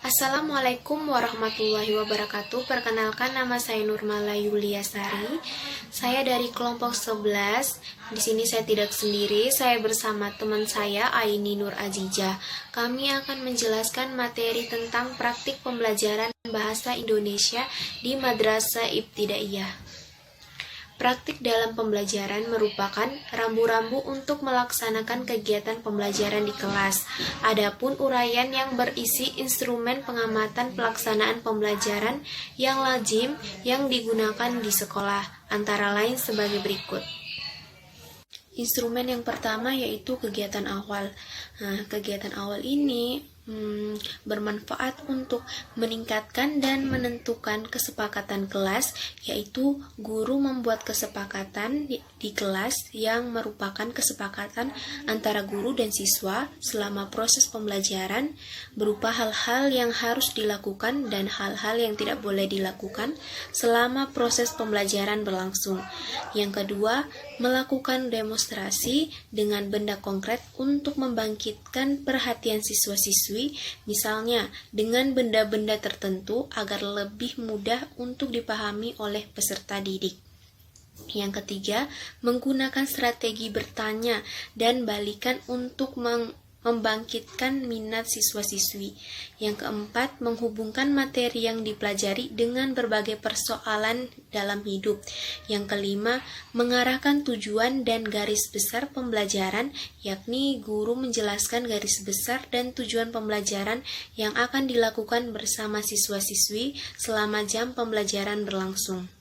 Assalamualaikum warahmatullahi wabarakatuh. Perkenalkan, nama saya Nurmala Yulia Sari. Saya dari kelompok 11. Di sini saya tidak sendiri, saya bersama teman saya Aini Nur Azijah. Kami akan menjelaskan materi tentang praktik pembelajaran bahasa Indonesia di Madrasah Ibtidaiyah. Praktik dalam pembelajaran merupakan rambu-rambu untuk melaksanakan kegiatan pembelajaran di kelas. Adapun uraian yang berisi instrumen pengamatan pelaksanaan pembelajaran yang lazim yang digunakan di sekolah, antara lain sebagai berikut. Instrumen yang pertama yaitu kegiatan awal. Kegiatan awal ini bermanfaat untuk meningkatkan dan menentukan kesepakatan kelas, yaitu guru membuat kesepakatan di kelas yang merupakan kesepakatan antara guru dan siswa selama proses pembelajaran, berupa hal-hal yang harus dilakukan dan hal-hal yang tidak boleh dilakukan selama proses pembelajaran berlangsung. Yang kedua, melakukan demonstrasi dengan benda konkret untuk membangkitkan perhatian siswa-siswi, misalnya dengan benda-benda tertentu agar lebih mudah untuk dipahami oleh peserta didik. Yang ketiga, menggunakan strategi bertanya dan balikan untuk membangkitkan minat siswa-siswi. Yang keempat, menghubungkan materi yang dipelajari dengan berbagai persoalan dalam hidup. Yang kelima, mengarahkan tujuan dan garis besar pembelajaran, yakni guru menjelaskan garis besar dan tujuan pembelajaran yang akan dilakukan bersama siswa-siswi selama jam pembelajaran berlangsung.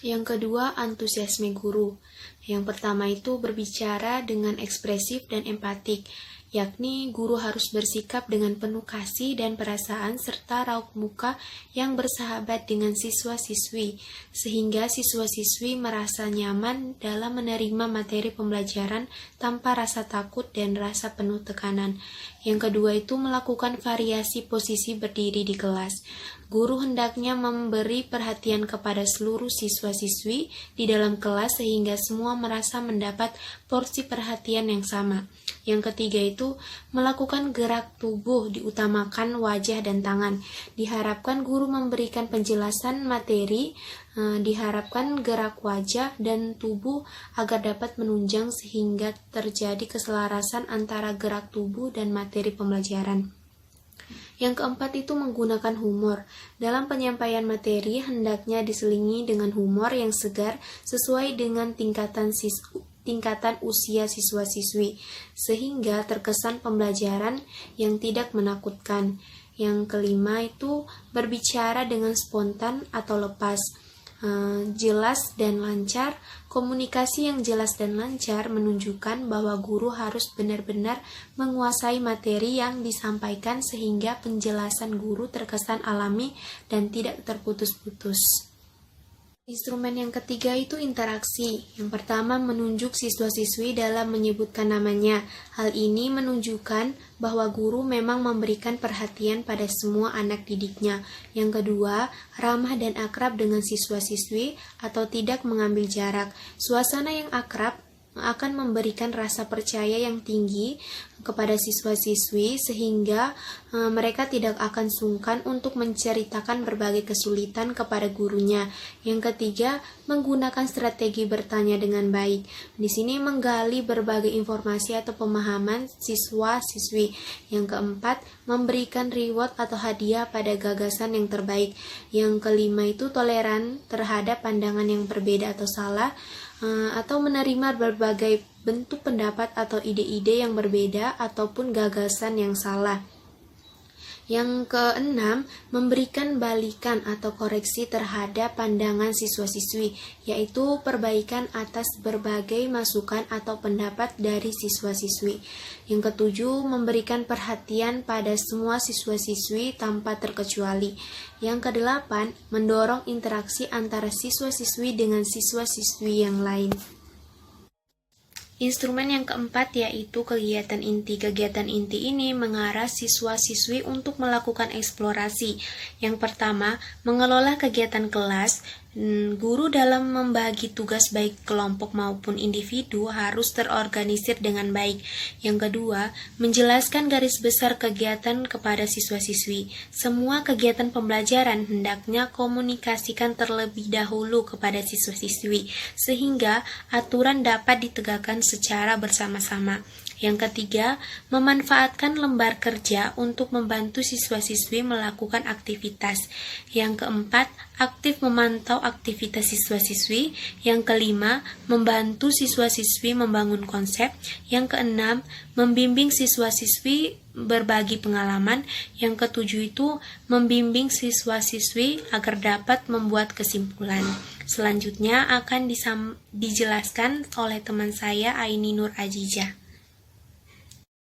Yang kedua, antusiasme guru. Yang pertama itu berbicara dengan ekspresif dan empatik, yakni guru harus bersikap dengan penuh kasih dan perasaan serta raut muka yang bersahabat dengan siswa-siswi, sehingga siswa-siswi merasa nyaman dalam menerima materi pembelajaran tanpa rasa takut dan rasa penuh tekanan. Yang kedua itu melakukan variasi posisi berdiri di kelas. Guru hendaknya memberi perhatian kepada seluruh siswa-siswi di dalam kelas sehingga semua merasa mendapat porsi perhatian yang sama. Yang ketiga itu melakukan gerak tubuh, diutamakan wajah dan tangan. Diharapkan guru memberikan penjelasan materi, diharapkan gerak wajah dan tubuh agar dapat menunjang sehingga terjadi keselarasan antara gerak tubuh dan materi pembelajaran. Yang keempat itu menggunakan humor. Dalam penyampaian materi hendaknya diselingi dengan humor yang segar sesuai dengan tingkatan usia siswa-siswi, sehingga terkesan pembelajaran yang tidak menakutkan. Yang kelima itu berbicara dengan spontan atau lepas, jelas dan lancar. Komunikasi yang jelas dan lancar menunjukkan bahwa guru harus benar-benar menguasai materi yang disampaikan sehingga penjelasan guru terkesan alami dan tidak terputus-putus. Instrumen yang ketiga itu interaksi. Yang pertama, menunjuk siswa-siswi dalam menyebutkan namanya. Hal ini menunjukkan bahwa guru memang memberikan perhatian pada semua anak didiknya. Yang kedua, ramah dan akrab dengan siswa-siswi atau tidak mengambil jarak. Suasana yang akrab akan memberikan rasa percaya yang tinggi kepada siswa-siswi sehingga mereka tidak akan sungkan untuk menceritakan berbagai kesulitan kepada gurunya. Yang ketiga, menggunakan strategi bertanya dengan baik. Di sini menggali berbagai informasi atau pemahaman siswa-siswi. Yang keempat, memberikan reward atau hadiah pada gagasan yang terbaik. Yang kelima itu toleran terhadap pandangan yang berbeda atau salah, atau menerima berbagai bentuk pendapat atau ide-ide yang berbeda ataupun gagasan yang salah. Yang keenam, memberikan balikan atau koreksi terhadap pandangan siswa-siswi, yaitu perbaikan atas berbagai masukan atau pendapat dari siswa-siswi. Yang ketujuh, memberikan perhatian pada semua siswa-siswi tanpa terkecuali. Yang kedelapan, mendorong interaksi antara siswa-siswi dengan siswa-siswi yang lain. Instrumen yang keempat yaitu kegiatan inti. Kegiatan inti ini mengarah siswa-siswi untuk melakukan eksplorasi. Yang pertama, mengelola kegiatan kelas. Guru dalam membagi tugas baik kelompok maupun individu harus terorganisir dengan baik. Yang kedua, menjelaskan garis besar kegiatan kepada siswa-siswi. Semua kegiatan pembelajaran hendaknya komunikasikan terlebih dahulu kepada siswa-siswi, sehingga aturan dapat ditegakkan secara bersama-sama. Yang ketiga, memanfaatkan lembar kerja untuk membantu siswa-siswi melakukan aktivitas. Yang keempat, aktif memantau aktivitas siswa-siswi. Yang kelima, membantu siswa-siswi membangun konsep. Yang keenam, membimbing siswa-siswi berbagi pengalaman. Yang ketujuh itu membimbing siswa-siswi agar dapat membuat kesimpulan. Selanjutnya akan dijelaskan oleh teman saya Aini Nur Azizah.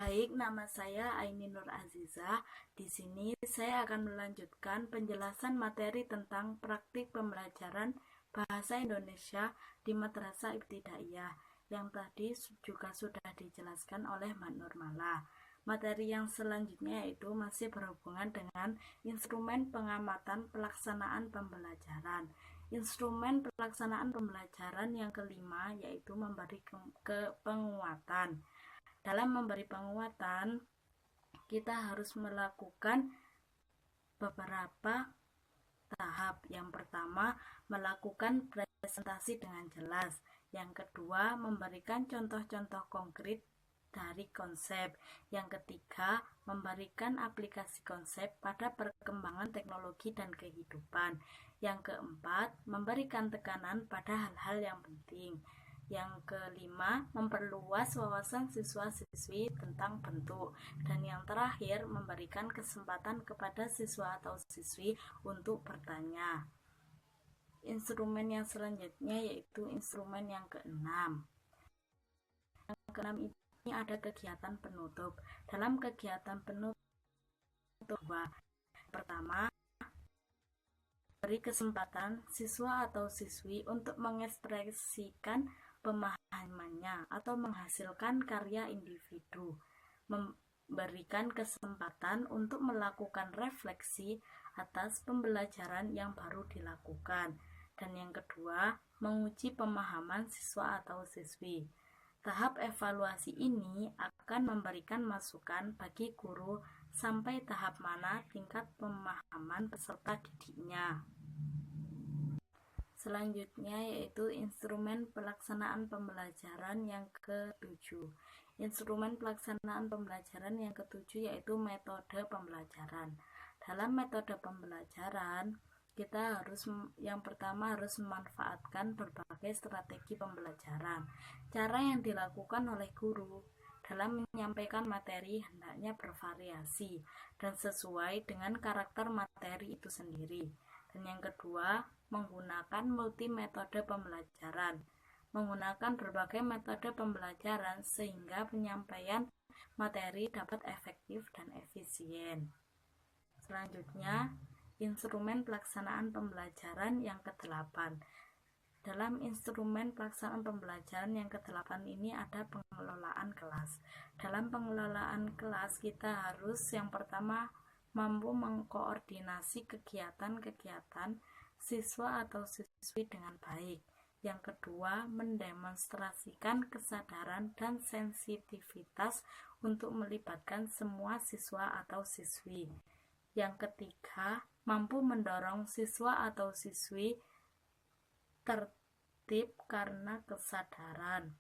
Baik, nama saya Aini Nur Azizah. Di sini saya akan melanjutkan penjelasan materi tentang praktik pembelajaran bahasa Indonesia di Madrasah Ibtidaiyah yang tadi juga sudah dijelaskan oleh Mbak Nurmala. Materi yang selanjutnya yaitu masih berhubungan dengan instrumen pengamatan pelaksanaan pembelajaran. Instrumen pelaksanaan pembelajaran yang kelima yaitu memberi penguatan. Dalam memberi penguatan, kita harus melakukan beberapa tahap. Yang pertama, melakukan presentasi dengan jelas. Yang kedua, memberikan contoh-contoh konkret dari konsep. Yang ketiga, memberikan aplikasi konsep pada perkembangan teknologi dan kehidupan. Yang keempat, memberikan tekanan pada hal-hal yang penting. Yang kelima, memperluas wawasan siswa-siswi tentang bentuk. Dan yang terakhir, memberikan kesempatan kepada siswa atau siswi untuk bertanya. Instrumen yang selanjutnya yaitu instrumen yang keenam. Yang keenam ini ada kegiatan penutup. Dalam kegiatan penutup, pertama, beri kesempatan siswa atau siswi untuk mengekspresikan pemahamannya atau menghasilkan karya individu, memberikan kesempatan untuk melakukan refleksi atas pembelajaran yang baru dilakukan. Dan yang kedua, menguji pemahaman siswa atau siswi. Tahap evaluasi ini akan memberikan masukan bagi guru sampai tahap mana tingkat pemahaman peserta didiknya. Selanjutnya yaitu instrumen pelaksanaan pembelajaran yang ketujuh. Instrumen pelaksanaan pembelajaran yang ketujuh yaitu metode pembelajaran. Dalam metode pembelajaran, kita yang pertama harus memanfaatkan berbagai strategi pembelajaran. Cara yang dilakukan oleh guru dalam menyampaikan materi hendaknya bervariasi dan sesuai dengan karakter materi itu sendiri. Dan yang kedua, menggunakan multi metode pembelajaran. Menggunakan berbagai metode pembelajaran sehingga penyampaian materi dapat efektif dan efisien. Selanjutnya, instrumen pelaksanaan pembelajaran yang ke-8. Dalam instrumen pelaksanaan pembelajaran yang ke-8 ini ada pengelolaan kelas. Dalam pengelolaan kelas kita harus yang pertama mampu mengkoordinasi kegiatan-kegiatan siswa atau siswi dengan baik. Yang kedua, mendemonstrasikan kesadaran dan sensitivitas untuk melibatkan semua siswa atau siswi. Yang ketiga, mampu mendorong siswa atau siswi tertib karena kesadaran.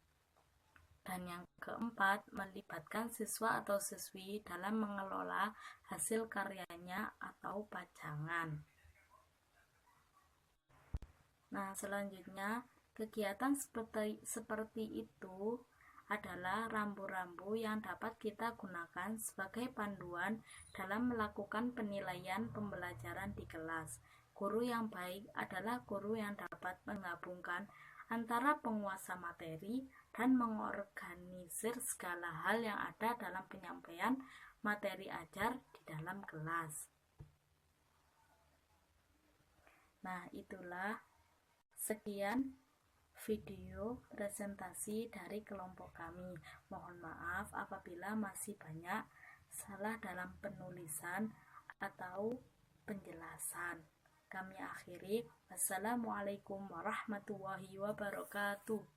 Dan yang keempat, melibatkan siswa atau siswi dalam mengelola hasil karyanya atau pajangan. Nah, selanjutnya, kegiatan seperti itu adalah rambu-rambu yang dapat kita gunakan sebagai panduan dalam melakukan penilaian pembelajaran di kelas. Guru yang baik adalah guru yang dapat menggabungkan antara penguasa materi dan mengorganisir segala hal yang ada dalam penyampaian materi ajar di dalam kelas. Nah, itulah sekian video presentasi dari kelompok kami. Mohon maaf apabila masih banyak salah dalam penulisan atau penjelasan. Kami akhiri. Wassalamualaikum warahmatullahi wabarakatuh.